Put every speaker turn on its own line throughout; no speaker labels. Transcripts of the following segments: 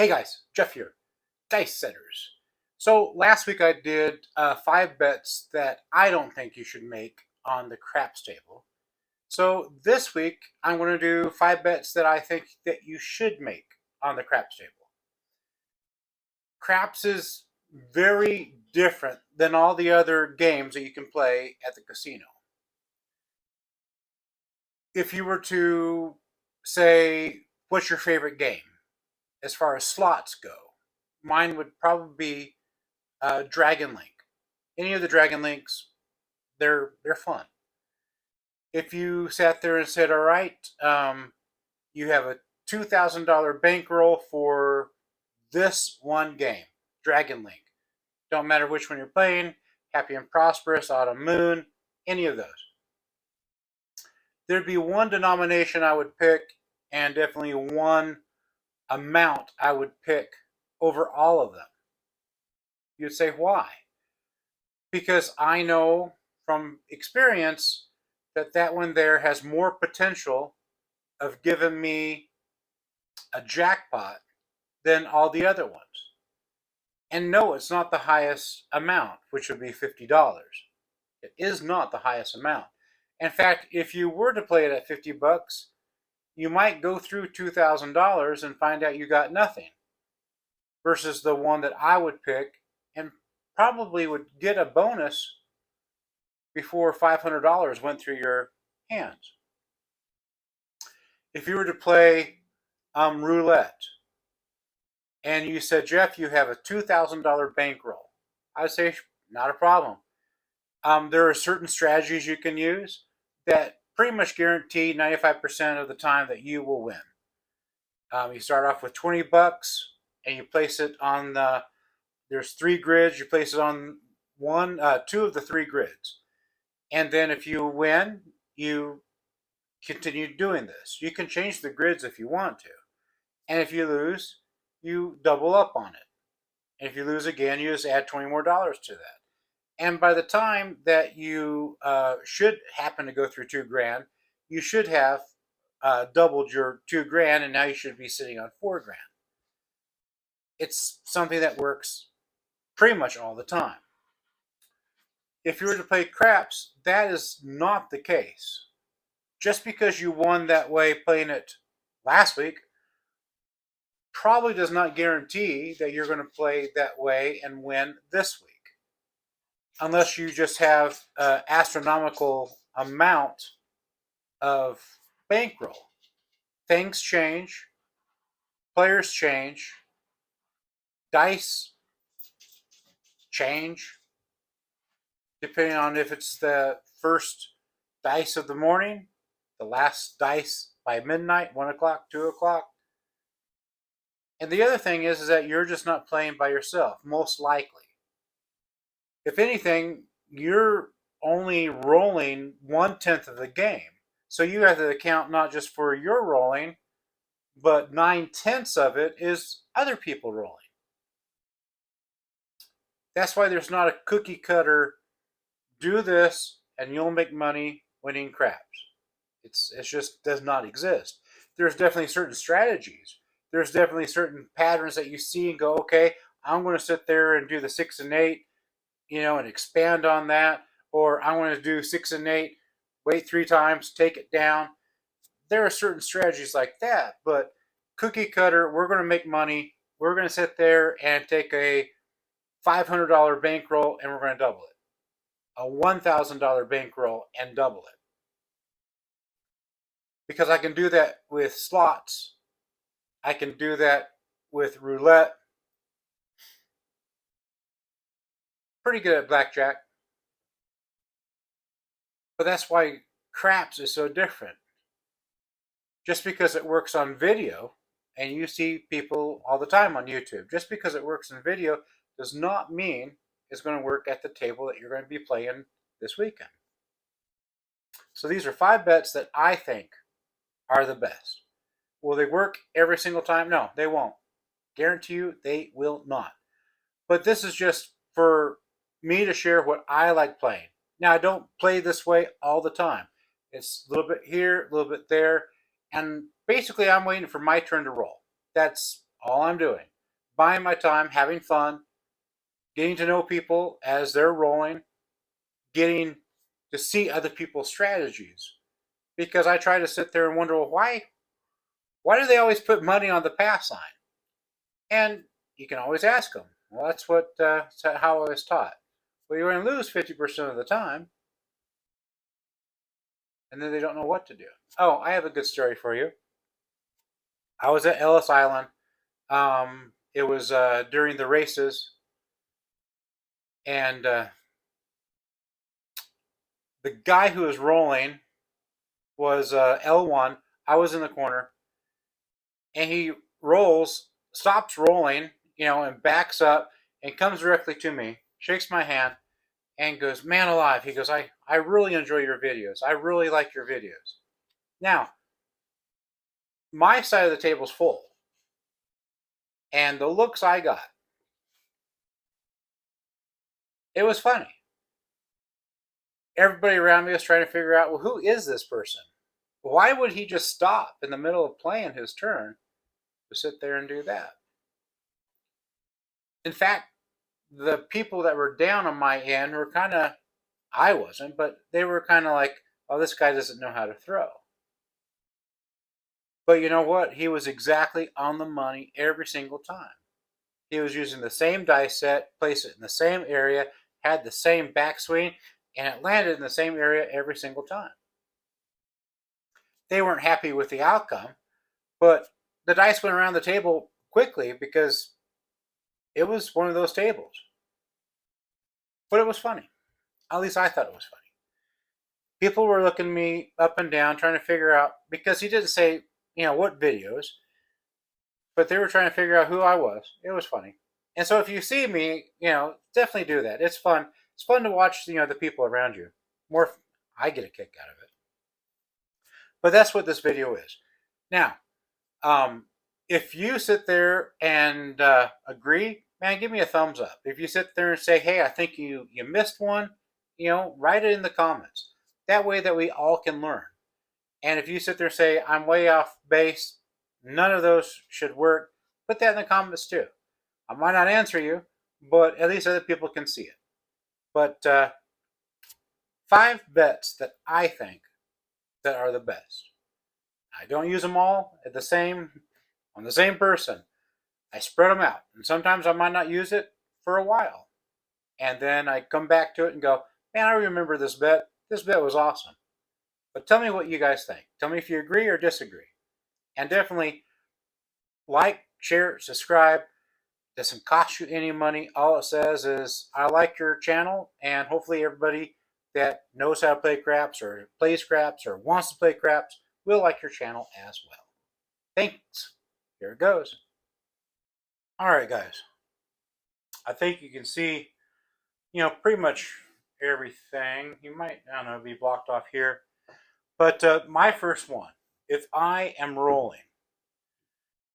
Hey guys, Jeff here, Dice Setters. So last week I did 5 bets that I don't think you should make on the craps table. So this week I'm going to do 5 bets that I think that you should make on the craps table. Craps is very different than all the other games that you can play at the casino. If you were to say, what's your favorite game as far as slots go? Mine would probably be Dragon Link. Any of the Dragon Links, they're fun. If you sat there and said, "All right, you have a $2,000 bankroll for this one game, Dragon Link. Don't matter which one you're playing, Happy and Prosperous, Autumn Moon, any of those. There'd be one denomination I would pick, and definitely one amount I would pick over all of them. You'd say, why? Because I know from experience that one there has more potential of giving me a jackpot than all the other ones. And no, it's not the highest amount, which would be $50. It is not the highest amount. In fact, if you were to play it at $50, you might go through $2,000 and find out you got nothing. Versus the one that I would pick and probably would get a bonus before $500 went through your hands. If you were to play roulette and you said, Jeff, you have a $2,000 bankroll, I would say, not a problem. There are certain strategies you can use that pretty much guarantee 95% of the time that you will win. You start off with $20 and you place it on there's 3 grids, you place it on two of the 3 grids. And then if you win, you continue doing this. You can change the grids if you want to. And if you lose, you double up on it. And if you lose again, you just add $20 more to that. And by the time that you should happen to go through $2,000, you should have doubled your $2,000, and now you should be sitting on $4,000. It's something that works pretty much all the time. If you were to play craps, that is not the case. Just because you won that way playing it last week probably does not guarantee that you're going to play that way and win this week. Unless you just have an astronomical amount of bankroll. Things change, players change, dice change, depending on if it's the first dice of the morning, the last dice by midnight, 1 o'clock, 2 o'clock. And the other thing is that you're just not playing by yourself, most likely. If anything, you're only rolling 1/10 of the game. So you have to account not just for your rolling, but 9/10 of it is other people rolling. That's why there's not a cookie cutter, do this and you'll make money winning craps. It just does not exist. There's definitely certain strategies. There's definitely certain patterns that you see and go, okay, I'm going to sit there and do the 6 and 8, and expand on that. Or I'm going to do 6 and 8, wait 3 times, take it down. There are certain strategies like that, but cookie cutter, we're going to make money. We're going to sit there and take a $500 bankroll and we're going to double it. A $1,000 bankroll and double it. Because I can do that with slots. I can do that with roulette. Pretty good at blackjack. But that's why craps is so different. Just because it works on video, and you see people all the time on YouTube, just because it works in video does not mean it's going to work at the table that you're going to be playing this weekend. So these are 5 bets that I think are the best. Will they work every single time? No, they won't. Guarantee you they will not. But this is just for me to share what I like playing. Now, I don't play this way all the time. It's a little bit here, a little bit there, and basically I'm waiting for my turn to roll. That's all I'm doing. buying my time, having fun, getting to know people as they're rolling, getting to see other people's strategies. Because I try to sit there and wonder, well, why do they always put money on the pass sign? And you can always ask them. Well, that's how I was taught. Well, you're going to lose 50% of the time, and then they don't know what to do. Oh, I have a good story for you. I was at Ellis Island. It was during the races, and the guy who was rolling was L1. I was in the corner, and he stops rolling, and backs up and comes directly to me, shakes my hand, and goes, "Man alive." He goes, I really enjoy your videos. I really like your videos. Now, my side of the table's full. And the looks I got, it was funny. Everybody around me was trying to figure out, well, who is this person? Why would he just stop in the middle of playing his turn to sit there and do that? In fact, the people that were down on my end were kind of, I wasn't, but they were kind of like, oh, this guy doesn't know how to throw. But you know what? He was exactly on the money every single time. He was using the same dice set, placed it in the same area, had the same backswing, and it landed in the same area every single time. They weren't happy with the outcome, but the dice went around the table quickly because it was one of those tables. But it was funny. At least I thought it was funny. People were looking me up and down, trying to figure out, because he didn't say, what videos, but they were trying to figure out who I was. It was funny. And so if you see me, definitely do that. It's fun. It's fun to watch, the people around you. I get a kick out of it. But that's what this video is. Now, if you sit there and agree, man, give me a thumbs up. If you sit there and say, hey, I think you missed one, write it in the comments. That way that we all can learn. And if you sit there and say, I'm way off base, none of those should work, put that in the comments too. I might not answer you, but at least other people can see it. But 5 bets that I think that are the best. I don't use them all on the same person. I spread them out. And sometimes I might not use it for a while. And then I come back to it and go, man, I remember this bet. This bet was awesome. But tell me what you guys think. Tell me if you agree or disagree. And definitely like, share, subscribe. Doesn't cost you any money. All it says is, I like your channel, and hopefully everybody that knows how to play craps or plays craps or wants to play craps will like your channel as well. Thanks. Here it goes. All right, guys. I think you can see, pretty much everything. You might, I don't know, be blocked off here. But my first one, if I am rolling,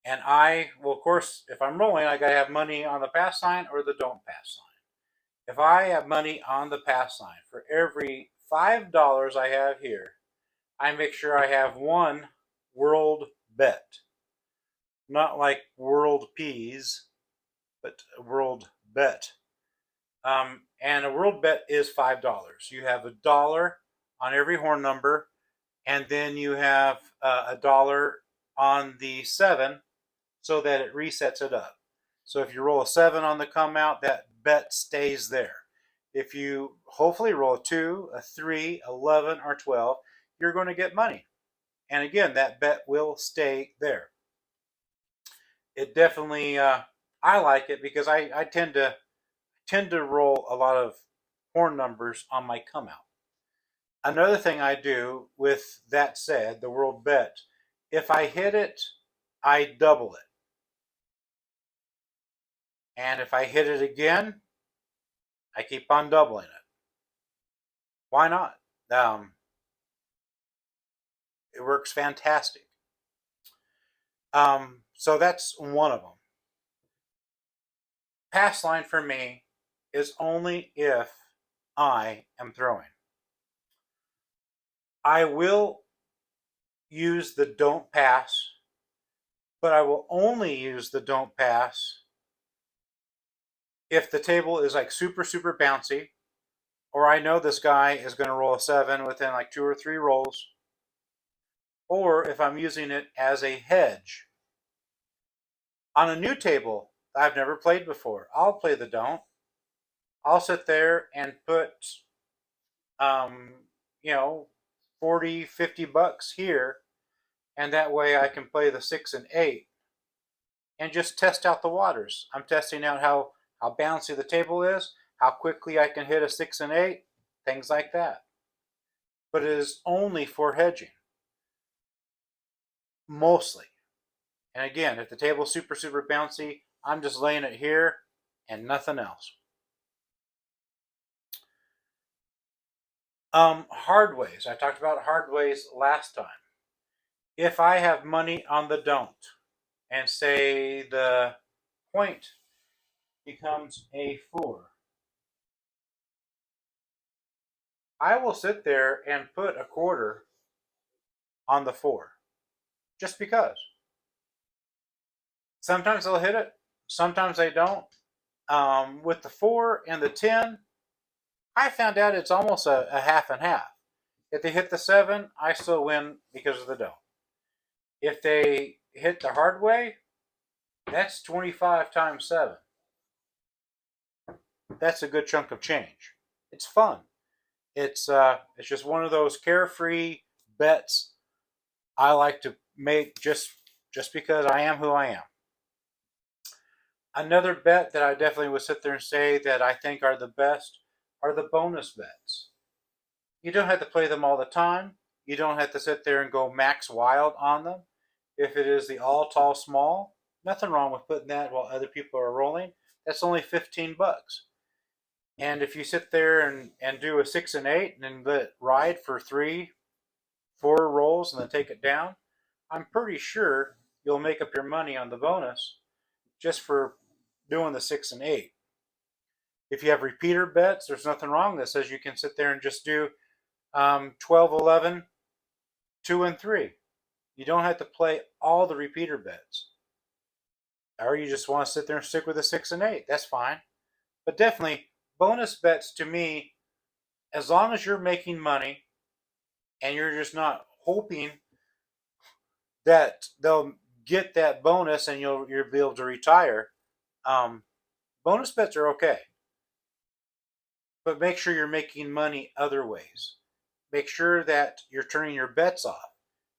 and of course, if I'm rolling, I got to have money on the pass sign or the don't pass sign. If I have money on the pass sign, for every $5 I have here, I make sure I have one world bet. Not like world peas, but a world bet. And a world bet is $5. You have $1 on every horn number, and then you have $1 on the 7, so that it resets it up. So if you roll a 7 on the come out, that bet stays there. If you hopefully roll a 2, a 3, 11, or 12, you're going to get money. And again, that bet will stay there. It definitely, I like it because I tend to roll a lot of horn numbers on my come out. Another thing I do, with that said, the world bet, if I hit it, I double it. And if I hit it again, I keep on doubling it. Why not? It works fantastic. So that's one of them. Pass line for me is only if I am throwing. I will use the don't pass, but I will only use the don't pass if the table is like super, super bouncy, or I know this guy is going to roll a 7 within like 2 or 3 rolls, or if I'm using it as a hedge. On a new table I've never played before, I'll play the don't. I'll sit there and put, um, you know, 40, 50 bucks here, and that way I can play the 6 and 8 and just test out the waters. I'm testing out how bouncy the table is, how quickly I can hit a 6 and 8, things like that. But it is only for hedging, mostly. And again, if the table's super, super bouncy, I'm just laying it here and nothing else. Hard ways. I talked about hard ways last time. If I have money on the don't, and say the point becomes a 4, I will sit there and put a quarter on the 4, just because. Sometimes they'll hit it, sometimes they don't. With the 4 and the 10, I found out it's almost a half and half. If they hit the 7, I still win because of the don't. If they hit the hard way, that's 25 times 7. That's a good chunk of change. It's fun. It's just one of those carefree bets I like to make just because I am who I am. Another bet that I definitely would sit there and say that I think are the best are the bonus bets. You don't have to play them all the time. You don't have to sit there and go max wild on them. If it is the all tall small, nothing wrong with putting that while other people are rolling. That's only 15 bucks. And if you sit there and do a 6 and 8 and then let it ride for 3, 4 rolls and then take it down, I'm pretty sure you'll make up your money on the bonus just for doing the 6 and 8. If you have repeater bets, there's nothing wrong that says you can sit there and just do 12, 11, 2, and 3. You don't have to play all the repeater bets. Or you just want to sit there and stick with the 6 and 8. That's fine. But definitely, bonus bets to me, as long as you're making money and you're just not hoping that they'll get that bonus and you'll be able to retire, um, bonus bets are okay. But make sure you're making money other ways. Make sure that you're turning your bets off,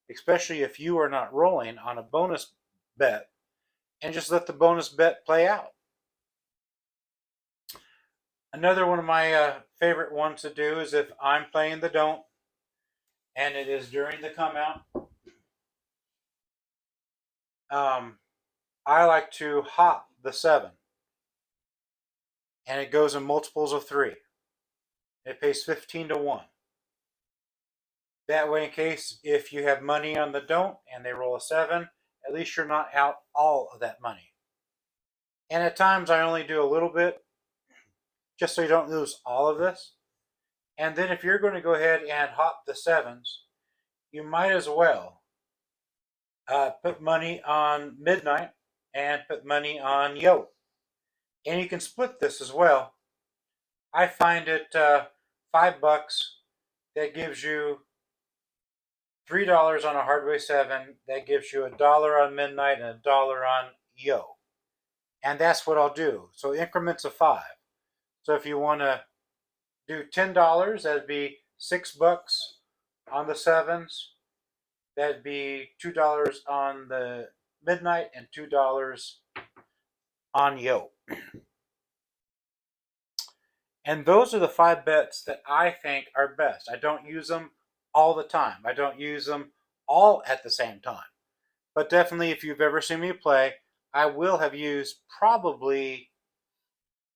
especially if you are not rolling on a bonus bet, and just let the bonus bet play out. Another one of my favorite ones to do is if I'm playing the don't and it is during the come out, I like to hop the 7, and it goes in multiples of 3. It pays 15 to 1. That way, in case if you have money on the don't and they roll a 7, at least you're not out all of that money. And at times I only do a little bit just so you don't lose all of this. And then if you're going to go ahead and hop the 7s, you might as well put money on midnight and put money on yo. And you can split this as well. I find it $5. That gives you $3 on a hardway 7. That gives you $1 on midnight and $1 on yo. And that's what I'll do. So increments of 5. So if you want to do $10, that'd be $6 on the 7s. That'd be $2 on the midnight and $2 on yo. And those are the 5 bets that I think are best. I don't use them all the time. I don't use them all at the same time. But definitely, if you've ever seen me play, I will have used probably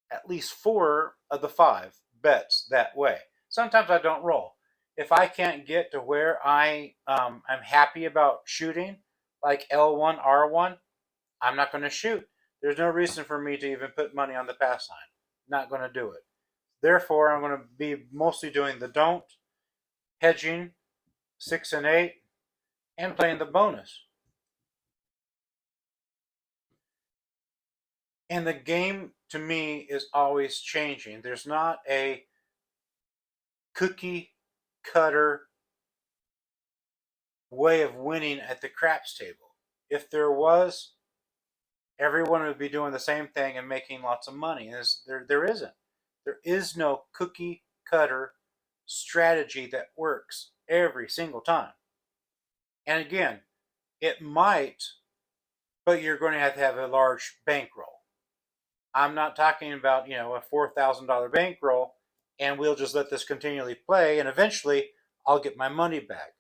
at least 4 of the 5 bets that way. Sometimes I don't roll. If I can't get to where I'm happy about shooting, like L1, R1, I'm not going to shoot. There's no reason for me to even put money on the pass line. Not going to do it. Therefore, I'm going to be mostly doing the don't, hedging, 6 and 8, and playing the bonus. And the game, to me, is always changing. There's not a cookie cutter way of winning at the craps table. If there was, everyone would be doing the same thing and making lots of money. There isn't. There is no cookie cutter strategy that works every single time. And again, it might, but you're going to have a large bankroll. I'm not talking about, a $4,000 bankroll and we'll just let this continually play and eventually I'll get my money back.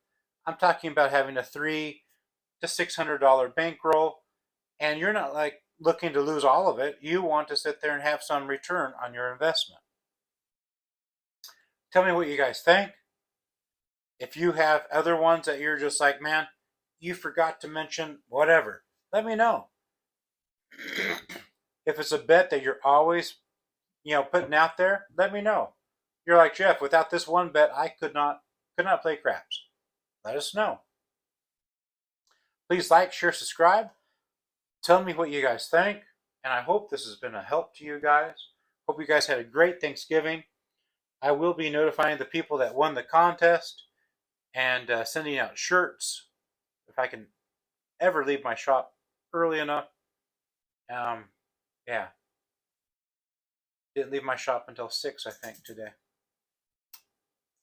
I'm talking about having a $300 to $600 bankroll and you're not like looking to lose all of it. You want to sit there and have some return on your investment. Tell me what you guys think. If you have other ones that you're just like, man, you forgot to mention whatever, let me know. If it's a bet that you're always, putting out there, let me know. You're like, Jeff, without this one bet, I could not play craps. Let us know. Please like, share, subscribe. Tell me what you guys think. And I hope this has been a help to you guys. Hope you guys had a great Thanksgiving. I will be notifying the people that won the contest and sending out shirts if I can ever leave my shop early enough. Yeah. Didn't leave my shop until 6, I think, today.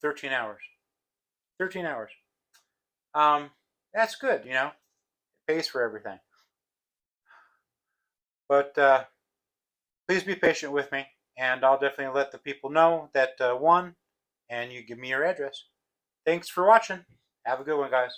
13 hours. 13 hours. That's good, It pays for everything. But please be patient with me, and I'll definitely let the people know that won, and you give me your address. Thanks for watching. Have a good one, guys.